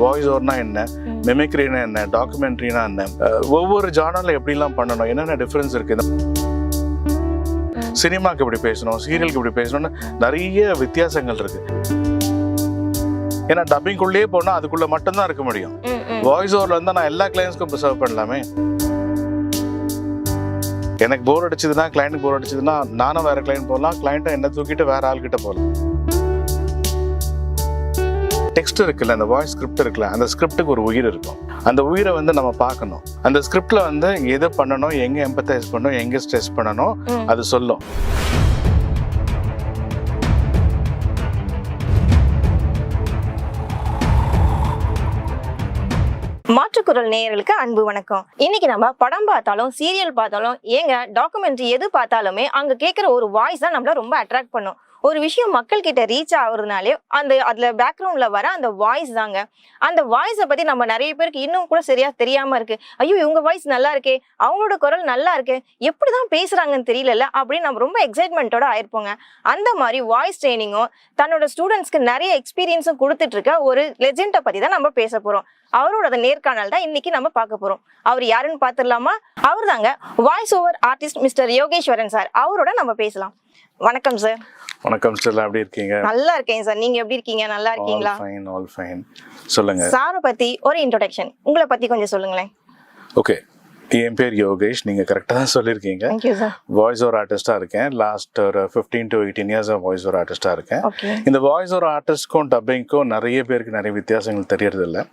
Voice ஓவர்னா என்ன, மிமிக்ரினா என்ன, டாக்குமெண்ட்ரினா என்ன, ஒவ்வொரு ஜானர்ல எப்படிலாம் பண்ணணும், என்னென்ன டிஃபரன்ஸ் இருக்குது, சினிமாக்கு எப்படி பேசணும், சீரியலுக்கு எப்படி பேசணும்னு நிறைய வித்தியாசங்கள் இருக்கு. ஏன்னா டப்பிங்குள்ளேயே போனா அதுக்குள்ள மட்டும்தான் இருக்க முடியும். வாய்ஸ் ஓவர்ல இருந்தா நான் எல்லா கிளைண்ட்ஸ்க்கும் சர்வ் பண்ணலாமே. எனக்கு போர் அடிச்சதுன்னா, கிளைண்ட்டுக்கு போர் அடிச்சதுன்னா நானும் வேற கிளைண்ட் போகலாம், கிளைண்ட்டை என்ன தூக்கிட்டு வேற ஆள்கிட்ட போகலாம். டெக்ஸ்ட் இருக்குல்ல, அந்த வாய்ஸ் ஸ்கிரிப்ட் இருக்குல்ல, அந்த ஸ்கிரிப்டுக்கு ஒரு உயிர் இருக்கும். அந்த உயிரை வந்து நம்ம பார்க்கணும். அந்த ஸ்கிரிப்ட்ல வந்து எது பண்ணணும், எங்க எம்பத்தைஸ் பண்ணணும், எங்க ஸ்ட்ரெஸ் பண்ணணும், அது சொல்லும். மாற்று குரல் நேயர்களுக்கு அன்பு வணக்கம். இன்னைக்கு நம்ம படம் பார்த்தாலும் சீரியல் பார்த்தாலும் ஏங்க டாக்குமெண்ட்ரி எது பார்த்தாலுமே அங்க கேட்கிற ஒரு வாய்ஸ் தான் நம்மள ரொம்ப அட்ராக்ட் பண்ணும். ஒரு விஷயம் மக்கள் கிட்ட ரீச் ஆகுறதுனாலே அதுல பேக்ரவுண்ட்ல வர அந்த வாய்ஸ் தாங்க. அந்த வாய்ஸை பத்தி நம்ம நிறைய பேருக்கு இன்னும் கூட சரியா தெரியாம இருக்கு. ஐயோ இவங்க வாய்ஸ் நல்லா இருக்கே, அவங்களோட குரல் நல்லா இருக்கு, எப்படிதான் பேசுறாங்கன்னு தெரியல அப்படின்னு நம்ம ரொம்ப எக்ஸைட்மெண்ட்டோட ஆயிருப்போங்க. அந்த மாதிரி வாய்ஸ் ட்ரைனிங்கும் தன்னோட ஸ்டூடெண்ட்ஸ்க்கு நிறைய எக்ஸ்பீரியன்ஸும் கொடுத்துட்டு இருக்க ஒரு லெஜெண்டை பத்தி தான் நம்ம பேச போறோம். அவரோட நேர்காணல் தான் இன்னைக்கு நம்ம பார்க்க போறோம். அவர் யாருன்னு பாத்துடலாமா? அவர் தாங்க voice over artist mister Yogeswaran sir. அவரோட நம்ம பேசலாம். வணக்கம் சார். வணக்கம் ஸ்டெல்லா, எப்படி இருக்கீங்க? நல்லா இருக்கேன் சார். நீங்க எப்படி இருக்கீங்க? நல்லா இருக்கீங்களா? All fine. சொல்லுங்க சாரை பத்தி ஒரு இன்ட்ரோடக்ஷன், உங்களை பத்தி கொஞ்சம் சொல்லுங்களேன். ஓகே, என் பேர் யோகேஷ். நீங்கள் கரெக்டாக தான் சொல்லியிருக்கீங்க. வாய்ஸ் ஓவர் ஆர்டிஸ்டாக இருக்கேன். லாஸ்ட் ஒரு 15 to 18 இயர்ஸாக வாய்ஸ் ஓவர் ஆர்டிஸ்டாக இருக்கேன். இந்த வாய்ஸ் ஓவர் ஆர்டிஸ்ட்க்கும் டப்பிங்க்கும் நிறைய பேருக்கு நிறைய வித்தியாசங்கள் தெரியறது இல்லை.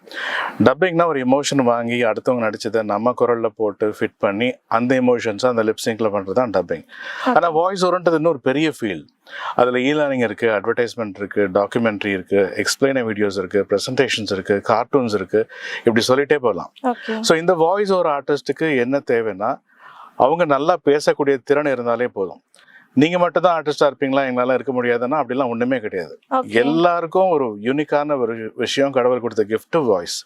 டப்பிங்னா ஒரு எமோஷன் வாங்கி அடுத்தவங்க நடிச்சதை நம்ம குரலில் போட்டு ஃபிட் பண்ணி அந்த எமோஷன்ஸை அந்த லிப்ஸிங்கில் பண்ணுறது தான் டப்பிங். ஆனால் வாய்ஸ் ஓவர்ன்றது இன்னும் ஒரு பெரிய ஃபீல்ட். அதில் லேர்னிங் இருக்குது, அட்வர்டைஸ்மெண்ட் இருக்குது, டாக்குமெண்ட்ரி இருக்குது, எக்ஸ்பிளைனர் வீடியோஸ் இருக்குது, ப்ரெசன்டேஷன்ஸ் இருக்குது, கார்ட்டூன்ஸ் இருக்குது, இப்படி சொல்லிட்டே போகலாம். ஸோ இந்த வாய்ஸ் ஓவர் ஆர்டிஸ்ட்டுக்கு என்ன தேவைன்னா அவங்க நல்லா பேசக்கூடிய திறன் இருந்தாலே போதும். நீங்க மட்டும் தான் ஆர்டிஸ்டா இருப்பீங்களா, எங்களால இருக்க முடியாதுன்னா அப்படிலாம் ஒண்ணுமே கிடையாது. எல்லாருக்கும் ஒரு யூனிக்கான ஒரு விஷயம் கடவுள் கொடுத்த கிஃப்ட் வாய்ஸ்.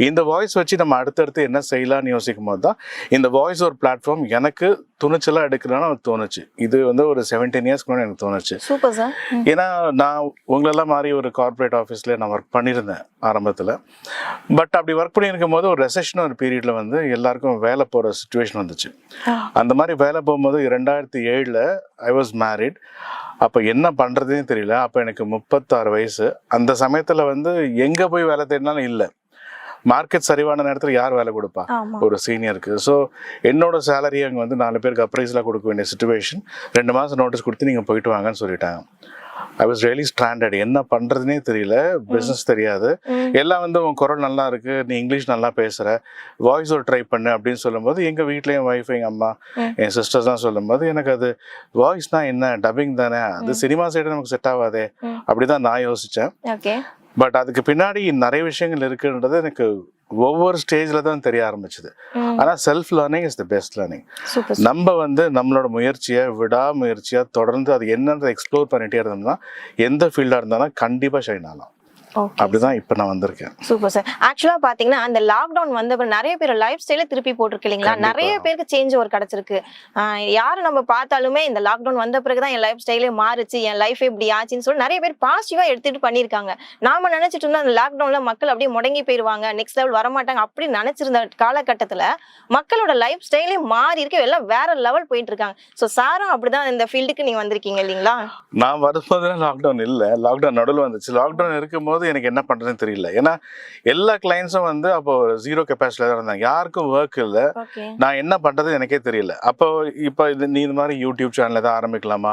இந்த வாய்ஸ் வச்சு நம்ம அடுத்தடுத்து என்ன செய்யலாம்னு யோசிக்கும் போது தான் இந்த வாய்ஸ் ஒரு பிளாட்ஃபார்ம் எனக்கு துணிச்சலா எடுக்கலாம்னு தோணுச்சு. இது வந்து ஒரு 17 இயர்ஸ்க்கு முன்னாடி எனக்கு தோணுச்சு. ஏன்னா நான் உங்களெல்லாம் மாதிரி ஒரு கார்பரேட் ஆஃபீஸ்ல நான் ஒர்க் பண்ணியிருந்தேன் ஆரம்பத்தில். பட் அப்படி ஒர்க் பண்ணியிருக்கும் போது ஒரு ரெசெஷன் ஒரு பீரியட்ல வந்து எல்லாருக்கும் வேலை போகிற சுச்சுவேஷன் வந்துச்சு. அந்த மாதிரி வேலை போகும்போது 2007 ஐ வாஸ் மேரிட். அப்போ என்ன பண்ணுறதுன்னு தெரியல. அப்போ எனக்கு 36 வயசு. அந்த சமயத்தில் வந்து எங்கே போய் வேலை தேடினாலும் இல்லை. மார்க்கெட் சரிவான நேரத்தில் யார் வேலை கொடுப்பா ஒரு சீனியருக்கு? ஸோ என்னோட சேலரி அங்கே வந்து 4 பேருக்கு அப்ரைஸ்லாம் கொடுக்க வேண்டிய சுச்சுவேஷன். 2 மாதம் நோட்டீஸ் கொடுத்து நீங்கள் போயிட்டு வாங்கன்னு சொல்லிட்டாங்க. I was really stranded. என்ன பண்ணுறதுனே தெரியல, பிஸ்னஸ் தெரியாது. எல்லாம் வந்து உன் குரல் நல்லா இருக்கு, நீ இங்கிலீஷ் நல்லா பேசுகிற, வாய்ஸ் ஒரு ட்ரை பண்ணு அப்படின்னு சொல்லும்போது எங்கள் வீட்டில் என் ஒய்ஃப், எங்கள் அம்மா, என் சிஸ்டர்ஸ்லாம் சொல்லும்போது எனக்கு அது வாய்ஸ்னா என்ன, டப்பிங் தானே, அது சினிமா சைடு நமக்கு செட் ஆகாதே அப்படிதான் நான் யோசித்தேன். பட் அதுக்கு பின்னாடி நிறைய விஷயங்கள் இருக்குன்றது எனக்கு ஒவ்வொரு ஸ்டேஜ்ல தான் தெரிய ஆரம்பிச்சது. ஆனா self learning is the best learning. நம்ம வந்து நம்மளோட முயற்சியை விடாமுயற்சியா தொடர்ந்து அது என்னன்றதை எக்ஸ்ப்ளோர் பண்ணிட்டே இருந்தோம்னா எந்த ஃபீல்டா இருந்தாலும் கண்டிப்பா ஷைன் ஆகலாம். அப்படிதான் இப்ப நான் வந்திருக்கேன். Super sir. ஆக்சுவலா பாத்தீங்கன்னா அந்த லாக்டவுன் வந்தப்ப நிறைய பேர் லைஃப் ஸ்டைல திருப்பி போட்டிருக்கு இல்லைங்களா? நிறைய பேருக்கு சேஞ்ச் ஓவர் கிடைச்சிருக்கு. யாரு நம்ம பார்த்தாலுமே இந்த லாக்டவுன் வந்த பிறகுதான் என் லைஃப் ஸ்டைலே மாறுச்சு, என் லைஃப் இப்படி ஆச்சுன்னு சொல்லி நிறைய பேர் பாசிட்டிவா எடுத்துட்டு பண்ணிருக்காங்க. நாம நினைச்சிட்டு இருந்தா அந்த லாக்டவுன்ல மக்கள் அப்படியே முடங்கி போயிருவாங்க, நெக்ஸ்ட் லெவல் வரமாட்டாங்க அப்படின்னு நினைச்சிருந்த காலகட்டத்துல மக்களோட லைஃப் ஸ்டைலே மாறி இருக்கு, எல்லாம் வேற லெவல் போயிட்டு இருக்காங்க. சோ சாரும் அப்படிதான் இந்த ஃபீல்டுக்கு நீங்க வந்திருக்கீங்க இல்லைங்களா? நான் வரும்போது லாக்டவுன் இல்ல, லாக்டவுன் நடுவில் வந்துச்சு. லாக்டவுன் இருக்கும்போது எனக்கு என்ன பண்றதுன்னு தெரியல. ஏன்னா எல்லா கிளைண்ட்ஸும் வந்து அப்போ 0 கெப்பாசிட்டில தான் இருந்தாங்க, யாருக்கும் ஒர்க் இல்லை. நான் என்ன பண்றது எனக்கே தெரியல. அப்போ இப்போ நீ இந்த மாதிரி யூடியூப் சேனல் ஏதாவது ஆரம்பிக்கலாமா,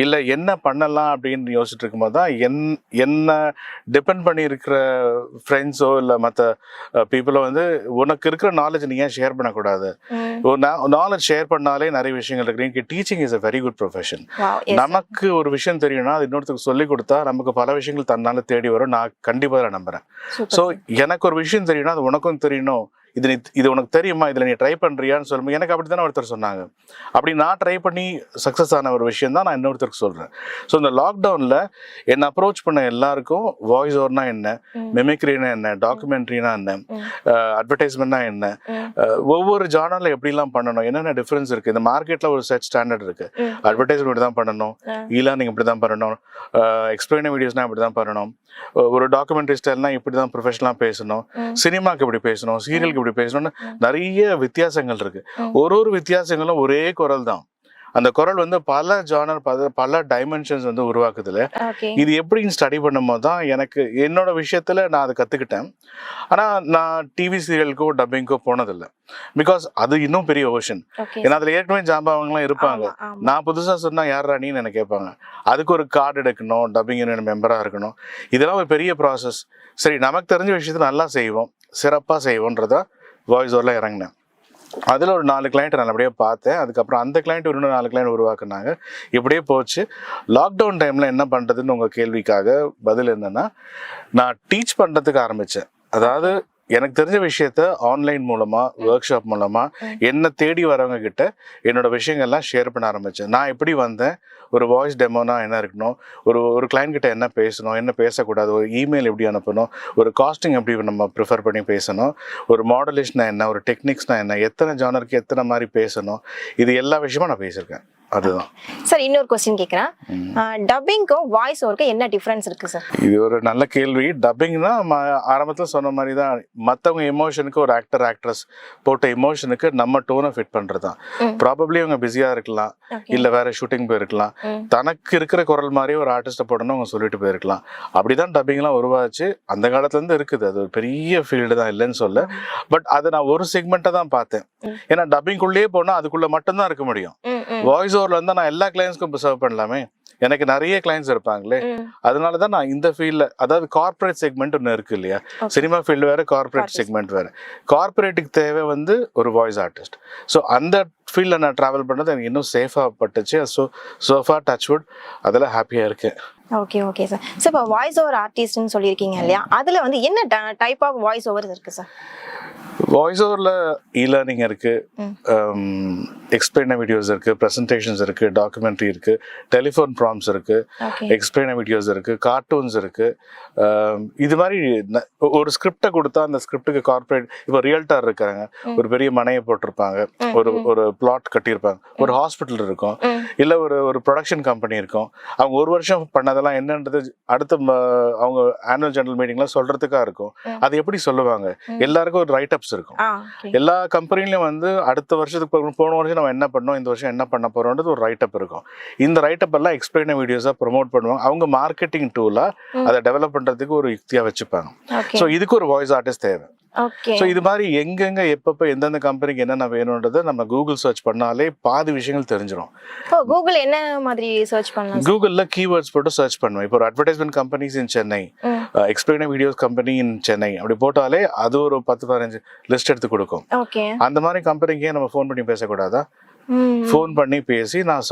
இல்லை என்ன பண்ணலாம் அப்படின்னு யோசிச்சுட்டு இருக்கும்போது தான் என்ன டிபெண்ட் பண்ணி இருக்கிற ஃப்ரெண்ட்ஸோ இல்லை மற்ற பீப்புளோ வந்து உனக்கு இருக்கிற நாலேஜ் நீ ஏன் ஷேர் பண்ணக்கூடாது, நாலேஜ் ஷேர் பண்ணாலே நிறைய விஷயங்கள் இருக்கு. Teaching is a very good profession. நமக்கு ஒரு விஷயம் தெரியும்னா அது இன்னொருத்தருக்கு சொல்லி கொடுத்தா நமக்கு பல விஷயங்கள் தன்னால தேடி வரும். நான் கண்டிப்பா நம்புறேன். ஸோ எனக்கு ஒரு விஷயம் தெரியும்னா அது உனக்கும் தெரியணும், இது உனக்கு தெரியுமா, இதில் நீ ட்ரை பண்ணுறியான்னு சொல்லும்போது எனக்கு அப்படி தானே ஒருத்தர் சொன்னாங்க. அப்படி நான் ட்ரை பண்ணி சக்ஸஸ் ஆன ஒரு விஷயம் தான் நான் இன்னொருத்தருக்கு சொல்கிறேன். ஸோ இந்த லாக்டவுனில் என்னை அப்ரோச் பண்ண எல்லாருக்கும் வாய்ஸ் ஓவர்னா என்ன, மிமிக்ரினா என்ன, டாக்குமெண்ட்ரினா என்ன, அட்வர்டைஸ்மெண்ட்னா என்ன, ஒவ்வொரு ஜானரில் எப்படிலாம் பண்ணணும், என்னென்ன டிஃப்ரென்ஸ் இருக்குது. இந்த மார்க்கெட்டில் ஒரு செட் ஸ்டாண்டர்ட் இருக்குது. அட்வர்டைஸ்மெண்ட் இப்படி தான் பண்ணணும், ஈலார்னிங் இப்படி தான் பண்ணணும், எக்ஸ்பிளைன் வீடியோஸ்னால் இப்படி தான் பண்ணணும், ஒரு டாக்குமெண்ட்ரி ஸ்டைல்னா இப்படி தான் ப்ரொஃபஷனலாக பேசணும், சினிமாக்கு இப்படி பேசணும், சீரியலுக்கு இப்படி பேசணும்னு நிறைய வித்தியாசங்கள் இருக்கு. ஒரு வித்தியாசங்களும் ஒரே குரல் தான். அந்த குரல் வந்து பல ஜானர் பல டைமென்ஷன்ஸ் வந்து உருவாக்குதுல. இது எப்படின்னு ஸ்டடி பண்ணும்போது தான் எனக்கு என்னோட விஷயத்துல நான் அதை கத்துக்கிட்டேன். ஆனா நான் டிவி சீரியலுக்கோ டப்பிங்கோ போனதில்லை. பிகாஸ் அது இன்னும் பெரிய ஓஷன். ஏன்னா அதுல ஏற்கனவே ஜாம்பவங்கலாம் இருப்பாங்க. நான் புதுசா சொன்னா யார் ராணின்னு எனக்கு கேட்பாங்க. அதுக்கு ஒரு கார்டு எடுக்கணும், டப்பிங் யூனியன் மெம்பரா இருக்கணும். இதெல்லாம் ஒரு பெரிய ப்ராசஸ். சரி, நமக்கு தெரிஞ்ச விஷயத்த நல்லா செய்வோம், சிறப்பா செய்வோன்றதா வாய்ஸ் ஓவர்ல இறங்கினேன். அதில் ஒரு 4 கிளைண்ட் நல்லபடியாக பார்த்தேன். அதுக்கப்புறம் அந்த கிளைண்ட் இன்னும் 4 கிளைண்ட் உருவாக்குனாங்க. இப்படியே போச்சு. லாக்டவுன் டைமில் என்ன பண்ணுறதுன்னு உங்கள் கேள்விக்காக பதில் என்னென்னா, நான் டீச் பண்ணுறதுக்கு ஆரம்பித்தேன். அதாவது எனக்கு தெரிஞ்ச விஷயத்த ஆன்லைன் மூலமாக, ஒர்க் ஷாப் மூலமாக என்னை தேடி வரவங்க கிட்ட என்னோட விஷயங்கள்லாம் ஷேர் பண்ண ஆரம்பித்தேன். நான் எப்படி வந்தேன், ஒரு வாய்ஸ் டெமோனா என்ன இருக்கணும், ஒரு கிளைண்ட் கிட்ட என்ன பேசணும், என்ன பேசக்கூடாது, ஒரு இமெயில் எப்படி அனுப்பணும், ஒரு காஸ்டிங் எப்படி நம்ம ப்ரிஃபர் பண்ணி பேசணும், ஒரு மாடலேஷனா என்ன, ஒரு டெக்னிக்ஸ்னா என்ன, எத்தனை ஜானருக்கு எத்தனை மாதிரி பேசணும், இது எல்லா விஷயமும் நான் பேசியிருக்கேன். அதுதான் சார். இன்னொரு கொஸ்டின் கேட்குறேன், டப்பிங்க்கும் வாய்ஸ் ஓவருக்கும் என்ன டிஃப்ரென்ஸ் இருக்கு சார்? இது ஒரு நல்ல கேள்வி. டப்பிங்னா ஆரம்பத்தில் சொன்ன மாதிரி தான், மற்றவங்க எமோஷனுக்கு ஒரு ஆக்ட்ரஸ் போட்ட எமோஷனுக்கு நம்ம டோனை ஃபிட் பண்ணுறது தான். ப்ராபப்ளி அவங்க பிஸியாக இருக்கலாம், இல்லை வேற ஷூட்டிங் போயிருக்கலாம், தனக்கு இருக்கிற குரல் மாதிரி ஒரு ஆர்டிஸ்ட்டை போடணும் அவங்க சொல்லிட்டு போயிருக்கலாம். அப்படிதான் டப்பிங்லாம் உருவாச்சு. அந்த காலத்துலேருந்து இருக்குது. அது ஒரு பெரிய ஃபீல்டு தான், இல்லைன்னு சொல்ல. பட் அதை நான் ஒரு செக்மெண்ட்டை தான் பார்த்தேன். ஏன்னா டப்பிங்குள்ளேயே போனால் அதுக்குள்ளே மட்டும்தான் இருக்க முடியும். வாய்ஸ் ஓவர்ல இருந்தா நான் எல்லா கிளைண்ட்ஸ்க்கும் சர்வ் பண்ணலாமே. எனக்கு நிறைய கிளைண்ட்ஸ் இருப்பாங்களே. அதனாலதான் நான் இந்த ஃபீல்ட்ல, அதாவது கார்பரேட் செக்மெண்ட் ஒன்று இருக்கு இல்லையா, சினிமா ஃபீல்டு வேற, கார்பரேட் செக்மெண்ட் வேற. கார்பரேட்டுக்கு தேவை வந்து ஒரு வாய்ஸ் ஆர்டிஸ்ட். ஸோ அந்த ஃபீல்டில் நான் ட்ராவல் பண்ணது எனக்கு இன்னும் சேஃபாக பட்டுச்சு. ஸோ சோஃபா டச்வுட் அதில் ஹாப்பியாக இருக்கேன். Okay okay sir. சார் இப்போ வாய்ஸ் ஓவர் ஆர்டிஸ்ட்னு சொல்லியிருக்கீங்க இல்லையா, அதில் வந்து என்ன டைப் ஆஃப் வாய்ஸ் ஓவர் இருக்கு சார்? வாய்ஸ் ஓவரில் இ-லேர்னிங் இருக்குது, எக்ஸ்பிளைன் வீடியோஸ் இருக்குது, ப்ரெசன்டேஷன்ஸ் இருக்குது, டாக்குமெண்ட்ரி இருக்குது, டெலிஃபோன் ப்ராம்ஸ் இருக்குது, எக்ஸ்பிளைன் வீடியோஸ் இருக்குது, கார்ட்டூன்ஸ் இருக்குது. இது மாதிரி ஒரு ஸ்கிரிப்டை கொடுத்தா அந்த ஸ்கிரிப்டுக்கு கார்பரேட், இப்போ ரியல்டார் இருக்காங்க, ஒரு பெரிய மனையை போட்டிருப்பாங்க, ஒரு பிளாட் கட்டியிருப்பாங்க, ஒரு ஹாஸ்பிட்டல் இருக்கும், இல்லை ஒரு ப்ரொடக்ஷன் கம்பெனி இருக்கும். அவங்க ஒரு வருஷம் பண்ணதெல்லாம் என்னன்றது அடுத்த அவங்க ஆனுவல் ஜெனரல் மீட்டிங்ல சொல்றதுக்காக இருக்கும். அது எப்படி சொல்லுவாங்க, எல்லாருக்கும் ஒரு ரைட் அப்ஸ் இருக்கும். எல்லா கம்பெனிலையும் வந்து அடுத்த வருஷத்துக்கு போன வருஷம் நம்ம என்ன பண்ணோம், இந்த வருஷம் என்ன பண்ண போறோம்ன்றது ஒரு ரைட் அப் இருக்கும். இந்த ரைட் அப் எல்லாம் எக்ஸ்பிளைன் வீடியோஸா ப்ரொமோட் பண்ணுவாங்க. அவங்க மார்க்கெட்டிங் டூலா அதை டெவலப் பண்றதுக்கு ஒரு யுக்தியா வச்சுப்பாங்க. ஸோ இதுக்கு ஒரு வாய்ஸ் ஆர்டிஸ்ட் தேவை. ஸோ இது மாதிரி எங்கெங்க எப்பப்போ எந்தெந்த கம்பெனிக்கு என்னென்ன வேணும்ன்றதை நம்ம கூகுள் சர்ச் பண்ணாலே பாதி விஷயங்கள் தெரிஞ்சிடும். கூகுள் என்ன மாதிரி சர்ச் பண்ணலாம்? கூகுள்ல கீவேர்ட்ஸ் போட்டு சர்ச் பண்ணுவேன். இப்போ ஒரு advertisement companies in Chennai, explain videos company in Chennai அப்படி போட்டாலே அது ஒரு 10-15 லிஸ்ட் எடுத்து கொடுக்கும். அந்த மாதிரி கம்பெனிக்கே நம்ம ஃபோன் பண்ணி பேசக்கூடாதா? ஃபோன் பண்ணி பேசி, நான்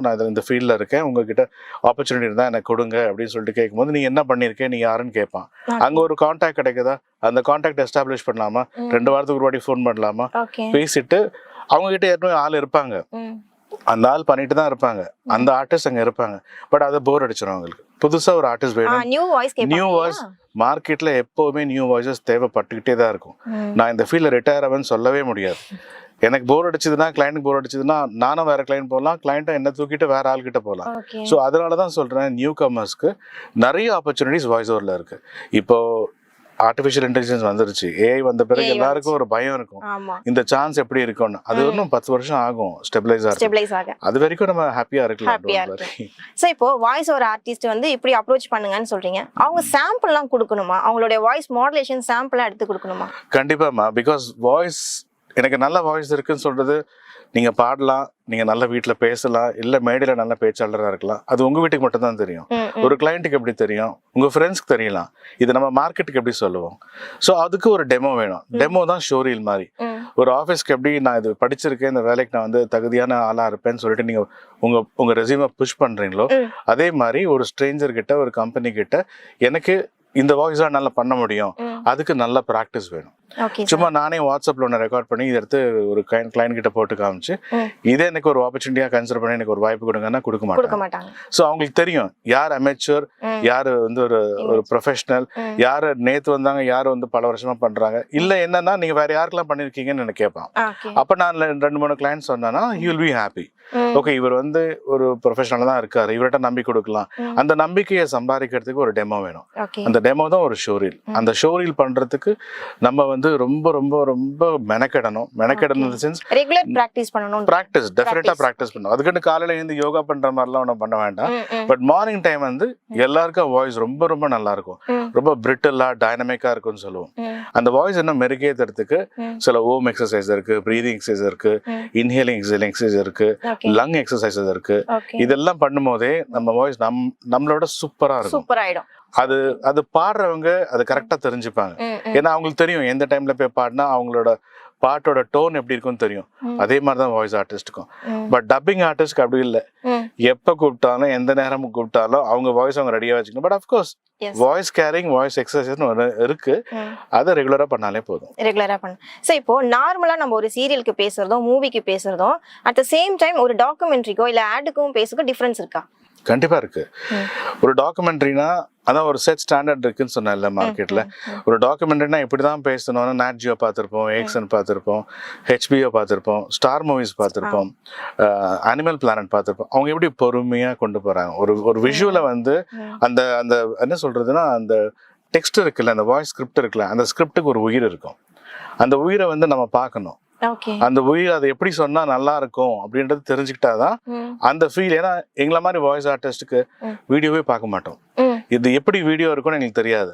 நான் இந்த ஃபீல்டில் இருக்கேன், உங்ககிட்ட ஆப்பர்ச்சுனிட்டி இருந்தால் எனக்கு கொடுங்க அப்படின்னு சொல்லிட்டு கேட்கும்போது, நீ என்ன பண்ணியிருக்கேன், நீ யாருன்னு கேட்பான். அங்கே ஒரு கான்டாக்ட் கிடைக்குதா, அந்த கான்டாக்ட் எஸ்டாப்ளிஷ் பண்ணலாமா, 2 வாரத்துக்கு ஒரு வாட்டி ஃபோன் பண்ணலாமா, பேசிட்டு அவங்க கிட்ட ஏற்கனவே ஆள் இருப்பாங்க, அந்த ஆள் பண்ணிட்டு தான் இருப்பாங்க, அந்த ஆர்டிஸ்ட் அங்கே இருப்பாங்க. பட் அதை போர் அடிச்சிடும் அவங்களுக்கு. புதுசா ஒரு ஆர்டிஸ்ட் வேணும், நியூ வாய்ஸ். மார்க்கெட்ல எப்பவுமே நியூ வாய்ஸஸ் தேவைப்பட்டுக்கிட்டே தான் இருக்கும். நான் இந்த ஃபீல்ட்ல ரிட்டையர் ஆவேன்னு சொல்லவே முடியாது. எனக்கு போர் அடிச்சதுன்னா, கிளைண்ட்டுக்கு போர் அடிச்சதுன்னா, நானும் வேற கிளைண்ட் போகலாம், கிளைண்ட்டை என்ன தூக்கிட்டு வேற ஆள் கிட்ட போகலாம். ஸோ அதனாலதான் சொல்றேன், நியூ கமர்ஸ்க்கு நிறைய ஆப்பர்ச்சுனிட்டிஸ் வாய்ஸ் ஓவர்ல இருக்கு. இப்போ ஆர்டிஃபிஷியல் இன்டெலிஜென்ஸ் வந்துருச்சு, ஏஐ வந்த பிறகு எல்லாருக்கும் ஒரு பயம் இருக்கும், இந்த சான்ஸ் எப்படி இருக்கும்னு. அது இன்னும் 10 வருஷம் ஆகும் ஸ்டெபிலைஸ் ஆக. அது வரைக்கும் நம்ம ஹாப்பியா இருக்கலாம். சோ இப்போ வாய்ஸ் ஓவர் ஆர்டிஸ்ட் வந்து இப்படி அப்ரோச் பண்ணுங்கன்னு சொல்றீங்க, அவங்க சாம்பிள் எல்லாம் கொடுக்கணுமா? அவங்களுடைய வாய்ஸ் மாடுலேஷன் சாம்பிளா எடுத்து கொடுக்கணுமா? கண்டிப்பாமா. பிகாஸ் வாய்ஸ், எனக்கு நல்ல வாய்ஸ் இருக்குன்னு சொல்றது, நீங்க பாடலாம், நீங்க நல்ல வீட்டுல பேசலாம், இல்ல மேடையில நல்ல பேச்சாளராக இருக்கலாம், அது உங்க வீட்டுக்கு மட்டும் தான் தெரியும். ஒரு கிளைண்ட்டுக்கு எப்படி தெரியும், உங்க ஃப்ரெண்ட்ஸ்க்கு தெரியலாம், இது நம்ம மார்க்கெட்டுக்கு எப்படி சொல்லுவோம். ஸோ அதுக்கு ஒரு டெமோ வேணும். டெமோ தான் ஷோரீல் மாதிரி. ஒரு ஆஃபீஸ்க்கு எப்படி நான் இது படிச்சிருக்கேன், இந்த வேலைக்கு நான் வந்து தகுதியான ஆளா இருப்பேன்னு சொல்லிட்டு நீங்க உங்க ரெஸ்யூமை புஷ் பண்றீங்களோ, அதே மாதிரி ஒரு ஸ்ட்ரேஞ்சர் கிட்ட, ஒரு கம்பெனி கிட்ட எனக்கு இந்த வாய்ஸா நல்லா பண்ண முடியும், அதுக்கு நல்ல ப்ராக்டிஸ் வேணும். சும்மா நானே வாட்ஸ்அப்ல ஒன்று ரெக்கார்ட் பண்ணி இதை எடுத்து ஒரு கிளைண்ட் கிட்ட போட்டு காமிச்சு இதே எனக்கு ஒரு ஆப்பர்ச்சுனிட்டியா கன்சிடர் பண்ணி எனக்கு ஒரு வாய்ப்பு கொடுங்கன்னா கொடுக்க மாட்டாங்க. ஸோ அவங்களுக்கு தெரியும் யார் அமெச்சூர், யாரு வந்து ஒரு ப்ரொஃபஷனல், யாரு நேத்து வந்தாங்க, யாரு வந்து பல வருஷமா பண்றாங்க, இல்ல என்னன்னா நீங்க வேற யாருக்கெல்லாம் பண்ணிருக்கீங்கன்னு எனக்கு கேட்பான். அப்ப நான் 2-3 கிளைண்ட் சொன்னா you will be happy. Okay, இவர் வந்து ஒரு ப்ரொஃபஷனலா தான் இருக்காரு, இவர்கிட்ட நம்பி கொடுக்கலாம். அந்த நம்பிக்கையை சம்பாதிக்கிறதுக்கு ஒரு டெமோ வேணும். அந்த டெமோ தான் ஒரு ஷோரீல். அந்த ஷோரீல் பண்றதுக்கு நம்ம வந்து ரொம்ப ரொம்ப ரொம்ப மெனக்கெடணும். சென்ஸ் ரெகுலர் பிராக்டிஸ் பண்ணணும். டெஃபினட்டா பிராக்டிஸ் பண்ணணும். அதுக்குன்னு காலையில இருந்து யோகா பண்ற மாதிரிலாம் ஒன்றும் பண்ண வேண்டாம். பட் மார்னிங் டைம் வந்து எல்லாருக்கும் வாய்ஸ் ரொம்ப ரொம்ப நல்லா இருக்கும், ரொம்ப பிரிட்டலா டைனமிக்கா இருக்கும்னு சொல்லுவோம். அந்த வாய்ஸ் இன்னும் மெருகேத்துறதுக்கு சில ஓம் எக்ஸசைஸ் இருக்கு, பிரீதிங் எக்ஸசைஸ் இருக்கு, இன்ஹேலிங் எக்ஸைலிங் எக்ஸசைஸ் இருக்கு, லங் எக்ஸசைசஸ் இருக்கு. இதெல்லாம் பண்ணும்போதே நம்ம வாய்ஸ் நம்மளோட சூப்பரா இருக்கும். அது பாடுறவங்க அது கரெக்டா தெரிஞ்சுப்பாங்க. ஏன்னா அவங்களுக்கு தெரியும் எந்த டைம்ல போய் பாடினா அவங்களோட பாட்டோட டோன் எப்படி இருக்கும்னு தெரியும். அதே மாதிரிதான் வாய்ஸ் ஆர்டிஸ்டுக்கும். பட் டப்பிங் ஆர்டிஸ்ட்க்கு அப்படி இல்லை. எப்ப கூப்பிட்டாலும் எந்த நேரமும் கூப்பிட்டாலும் அவங்க வாய்ஸ் அவங்க ரெடியா வச்சுக்கணும். But of course voice caring, voice exercise இருக்கு, அதை ரெகுலரா பண்ணாலே போதும். ரெகுலரா பண்ணணும். சோ இப்போ நார்மலா நம்ம ஒரு சீரியலுக்கு பேசுறதும் மூவிக்கு பேசுறதும் அட் த சேம் டைம் ஒரு டாக்குமெண்ட்ரிக்கோ இல்ல ஆடுக்கும் பேசுறதுக்கும் டிஃபரன்ஸ் இருக்கா? கண்டிப்பா இருக்கு. ஒரு டாக்குமெண்ட்ரினா அதான் ஒரு செட் ஸ்டாண்டர்ட் இருக்குன்னு சொன்னேன்ல மார்க்கெட்ல. ஒரு டாக்குமெண்ட்ரினா இப்படிதான் பேசணும்னு நாட் ஜியோ பார்த்திருப்போம், ஏக்சன் பார்த்திருப்போம், ஹெச்பிஓ பார்த்திருப்போம், ஸ்டார் மூவிஸ் பார்த்திருப்போம், அனிமல் பிளானட் பார்த்திருப்போம். அவங்க எப்படி பொறுமையா கொண்டு போறாங்க ஒரு விஷுவலை வந்து அந்த அந்த என்ன சொல்றதுன்னா அந்த டெக்ஸ்ட் இருக்குல்ல, அந்த வாய்ஸ் ஸ்கிரிப்ட் இருக்குல்ல, அந்த ஸ்கிரிப்டுக்கு ஒரு உயிர் இருக்கும். அந்த உயிரை வந்து நம்ம பார்க்கணும். அந்த உயிர் அதை எப்படி சொன்னா நல்லா இருக்கும் அப்படின்றது தெரிஞ்சுக்கிட்டாதான் அந்த ஃபீல். ஏன்னா எங்களை மாதிரி வாய்ஸ் ஆர்டிஸ்டுக்கு வீடியோவே பார்க்க மாட்டோம். இது எப்படி வீடியோ இருக்கும்னு எங்களுக்கு தெரியாது.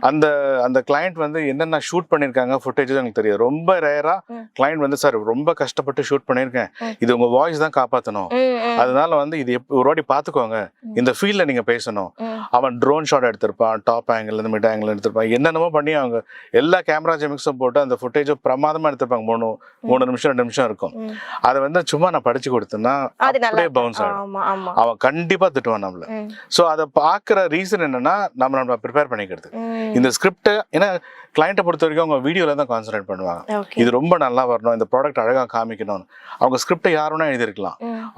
அந்த அந்த கிளைண்ட் வந்து என்னென்ன ஷூட் பண்ணிருக்காங்க ஃபுட்டேஜ் எங்களுக்கு தெரியாது. ரொம்ப ரேரா கிளைண்ட் வந்து சார் ரொம்ப கஷ்டப்பட்டு ஷூட் பண்ணிருக்கேன், இது உங்க வாய்ஸ் தான் காப்பாற்றணும், அதனால வந்து இது ஒரு வாட்டி பாத்துக்கோங்க, இந்த ஃபீல்ட்ல நீங்க பேசணும். அவன் ட்ரோன் ஷாட் எடுத்திருப்பான், டாப் ஆங்கிள் இருந்து மிட் ஆங்கிள் எடுத்திருப்பான், என்னென்னமோ பண்ணி அவங்க எல்லா கேமரா ஜெமிக்ஸும் போட்டு அந்த ஃபுட்டேஜ் பிரமாதமா எடுத்திருப்பாங்க. 3 நிமிஷம் 2 நிமிஷம் இருக்கும். அதை வந்து சும்மா நான் படிச்சு கொடுத்தேன்னா அப்படியே பவுன்ஸ் ஆகும். அவன் கண்டிப்பா திட்டுவான் நம்மள. சோ அதை பாக்குற ரீசன் என்னன்னா நம்ம ப்ரிப்பேர் பண்ணிக்கிறது. இந்த ஸ்கிரிப்ட் ஏன்னா கிளைண்ட்டை பொறுத்த வரைக்கும் அவங்க வீடியோல தான் கான்சென்ட்ரேட் பண்ணுவாங்க. இது ரொம்ப நல்லா வரணும், இந்த ப்ராடக்ட் அழகா காமிக்கணும். அவங்க ஸ்கிரிப்டை யாருன்னா எழுதிருக்கலாம்,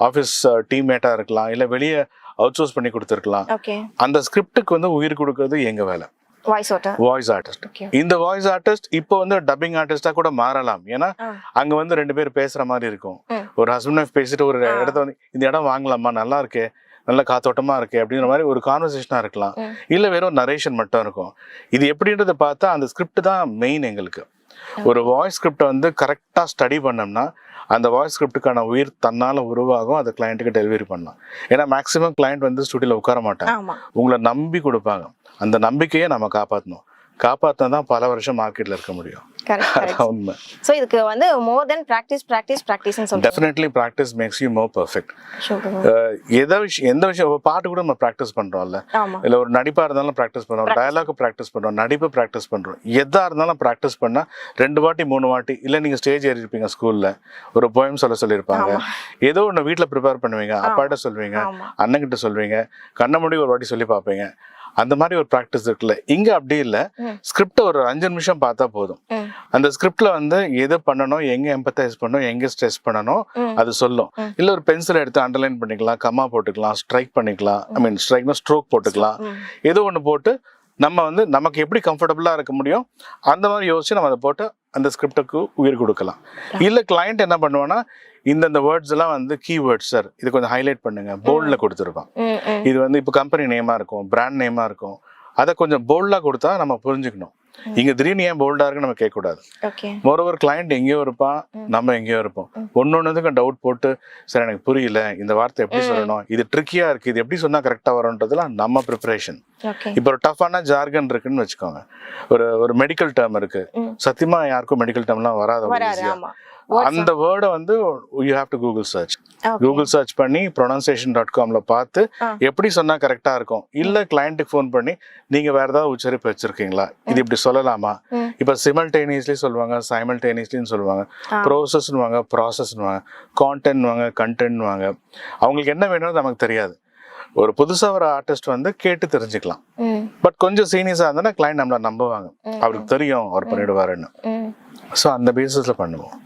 ஆஃபீஸ் டீம்மேட்டா இருக்கலாம், இல்ல வெளியே அவுட் சோர்ஸ் பண்ணி கொடுத்துருக்கலாம். அந்த ஸ்கிரிப்டுக்கு வந்து உயிர் கொடுக்கறது எங்க வேலை, வாய்ஸ் ஆர்டிஸ்ட். இந்த வாய்ஸ் ஆர்டிஸ்ட் இப்போ வந்து டப்பிங் ஆர்டிஸ்டா கூட மாறலாம். ஏன்னா அங்க வந்து 2 பேர் பேசுற மாதிரி இருக்கும். ஒரு ஹஸ்பண்ட் ஒய்ஃப் பேசிட்டு ஒரு இடத்த வந்து இந்த இடம் வாங்கலாமா, நல்லா இருக்கே, நல்ல காத்தோட்டமா இருக்கு அப்படின்ற மாதிரி ஒரு கான்வர்சேஷனா இருக்கலாம். இல்ல வெறும் நரேஷன் மட்டும் இருக்கும். இது எப்படின்றத பார்த்தா அந்த ஸ்கிரிப்ட் தான் மெயின். எங்களுக்கு ஒரு வாய்ஸ் ஸ்கிரிப்டை வந்து கரெக்டா ஸ்டடி பண்ணோம்னா அந்த வாய்ஸ் ஸ்கிரிப்டுக்கான உயிர் தன்னால உருவாகும், அதை கிளைண்ட்டுக்கு டெலிவரி பண்ணலாம். ஏன்னா மேக்சிமம் கிளைண்ட் வந்து ஸ்டுடியோல உட்கார மாட்டாங்க, உங்களை நம்பி கொடுப்பாங்க. அந்த நம்பிக்கையை நம்ம காப்பாற்றணும். காப்பாற்றினா பல வருஷம் மார்க்கெட்ல இருக்க முடியும். உண்மை. சோ இதுக்கு வந்து more then practice definitely practice makes you more perfect. எந்த விஷயம் பாட்டு கூட நம்ம பிராக்டிஸ் பண்றோம்ல, இல்ல ஒரு நடிப்பா இருந்தாலும் பிராக்டிஸ் பண்றோம், டயலாக் பிராக்டிஸ் பண்றோம், நடிப்பு பிராக்டிஸ் பண்றோம். எதா இருந்தாலும் பிராக்டிஸ் பண்ணா 2 வாட்டி 3 வாட்டி. இல்ல நீங்க ஸ்டேஜ் ஏறி இருப்பீங்க, ஸ்கூல்ல ஒரு போயம் சொல்லியிருப்பாங்க, ஏதோ ஒண்ணு வீட்டுல ப்ரிப்பேர் பண்ணுவீங்க, அப்பாட்ட சொல்வீங்க, அண்ணன்கிட்ட சொல்வீங்க, கண்ண மூடி ஒரு வாட்டி சொல்லி பார்ப்பீங்க. அந்த மாதிரி ஒரு பிராக்டிஸ் இருக்குல்ல. இங்க அப்படி இல்ல, ஸ்கிரிப்ட் ஒரு 5 நிமிஷம் பார்த்தா போதும். அந்த ஸ்கிரிப்ட்ல வந்து எது பண்ணணும், எங்க எம்பத்தைஸ் பண்ணணும், எங்க ஸ்ட்ரெஸ் பண்ணணும் அது சொல்லும். இல்ல ஒரு பென்சில் எடுத்து அண்டர்லைன் பண்ணிக்கலாம், கம்மா போட்டுக்கலாம், ஸ்ட்ரைக் பண்ணிக்கலாம், ஸ்ட்ரைக்னா ஸ்ட்ரோக் போட்டுக்கலாம், ஏதோ ஒண்ணு போட்டு நம்ம வந்து நமக்கு எப்படி கம்ஃபர்டபுளா இருக்க முடியும் அந்த மாதிரி யோசிச்சு நம்ம அதை போட்டு அந்த ஸ்கிரிப்டுக்கு உயிர் கொடுக்கலாம். இல்ல கிளைண்ட் என்ன பண்ணுவான்னா இந்த வேர்ட்ஸ் எல்லாம் வந்து கீவேர்ட்ஸ் சார், இது கொஞ்சம் ஹைலைட் பண்ணுங்க, போல்ட்ல கொடுத்துருப்பான். இது வந்து இப்போ கம்பெனி நேமா இருக்கும், பிராண்ட் நேமா இருக்கும், அதை கொஞ்சம் போல்டா கொடுத்தா நம்ம புரிஞ்சுக்கணும். இங்க திடீர்னு ஏன் போல்டா இருக்குன்னு நம்ம கேட்க கூடாது. மொரோவர் கிளைண்ட் எங்கேயோ இருப்பான், நம்ம எங்கேயோ இருப்போம். ஒன்னொன்னுக்கு டவுட் போட்டு சார் எனக்கு புரியல, இந்த வார்த்தை எப்படி சொல்லணும், இது ட்ரிக்கியா இருக்கு, இது எப்படி சொன்னா கரெக்டா வரும்ன்றதுலாம் நம்ம ப்ரிப்பரேஷன். இப்போ ஒரு டஃப்பான ஜார்கன் இருக்குன்னு வச்சுக்கோங்க, ஒரு மெடிக்கல் டேர்ம் இருக்கு, சத்தியமா யாருக்கும் மெடிக்கல் டேர்ம்லாம் வராது. அந்த வேர்டை வந்து you have to Google search பண்ணி pronunciation.comல பார்த்து எப்படி சொன்னா கரெக்டா இருக்கும். இல்ல கிளைண்ட்டுக்கு ஃபோன் பண்ணி நீங்க வேற ஏதாவது உச்சரிப்பு வச்சிருக்கீங்களா, இது இப்படி சொல்லலாமா. இப்ப சிமல்டேனியஸ்லி சொல்லுவாங்க, சைமல்டேனியஸ்லின்னு சொல்லுவாங்க, ப்ராசஸ்னுவாங்க, கான்டென்ட்னுவாங்க, கண்டென்ட்னுவாங்க. அவங்களுக்கு என்ன வேணும்னு நமக்கு தெரியாது. ஒரு புதுசா ஒரு ஆர்டிஸ்ட் வந்து கேட்டு தெரிஞ்சுக்கலாம். பட் கொஞ்சம் சீனியர்ஸா இருந்தா கிளைண்ட் நம்மள நம்புவாங்க, அவருக்கு தெரியும் அவர் பண்ணிடுவாருன்னு. ஸோ அந்த பேசிஸ்ல பண்ணுவோம்.